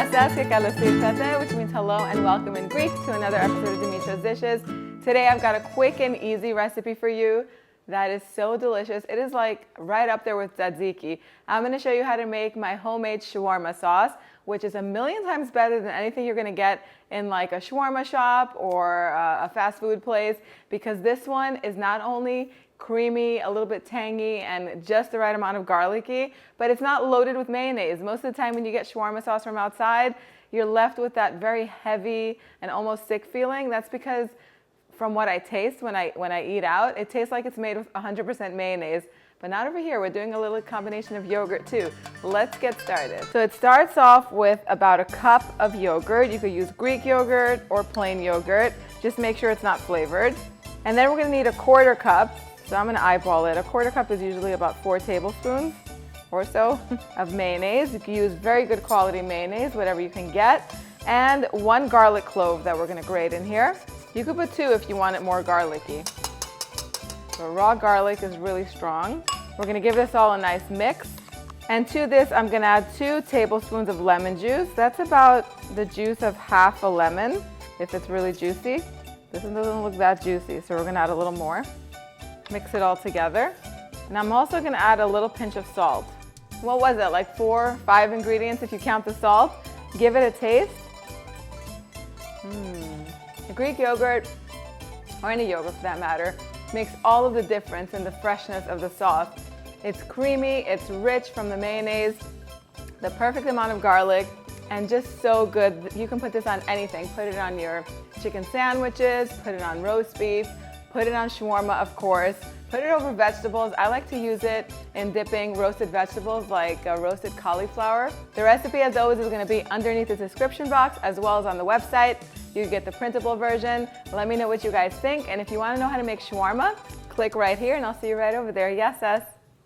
Yasas, que kalosirtate, which means hello and welcome in Greek to another episode of Dimitra's Dishes. Today I've got a quick and easy recipe for you that is so delicious. It is like right up there with tzatziki. I'm going to show you how to make my homemade shawarma sauce, which is a million times better than anything you're going to get in like a shawarma shop or a fast food place, because this one is not only creamy, a little bit tangy, and just the right amount of garlicky, but it's not loaded with mayonnaise. Most of the time when you get shawarma sauce from outside, you're left with that very heavy and almost sick feeling. That's because from what I taste when I eat out, it tastes like it's made with 100% mayonnaise. But not over here. We're doing a little combination of yogurt too. Let's get started. So it starts off with about a cup of yogurt. You could use Greek yogurt or plain yogurt. Just make sure it's not flavored. And then we're going to need a quarter cup. So I'm going to eyeball it. A quarter cup is usually about 4 tablespoons or so of mayonnaise. You can use very good quality mayonnaise, whatever you can get. And 1 garlic clove that we're going to grate in here. You could put 2 if you want it more garlicky. So raw garlic is really strong. We're going to give this all a nice mix. And to this, I'm going to add 2 tablespoons of lemon juice. That's about the juice of half a lemon, if it's really juicy. This one doesn't look that juicy, so we're going to add a little more. Mix it all together. And I'm also going to add a little pinch of salt. What was it, like 4 or 5 ingredients if you count the salt? Give it a taste. The Greek yogurt, or any yogurt for that matter, makes all of the difference in the freshness of the sauce. It's creamy, it's rich from the mayonnaise, the perfect amount of garlic, and just so good. You can put this on anything. Put it on your chicken sandwiches, put it on roast beef, put it on shawarma, of course. Put it over vegetables. I like to use it in dipping roasted vegetables like roasted cauliflower. The recipe, as always, is going to be underneath the description box as well as on the website. You get the printable version. Let me know what you guys think. And if you want to know how to make shawarma, click right here and I'll see you right over there. Yes,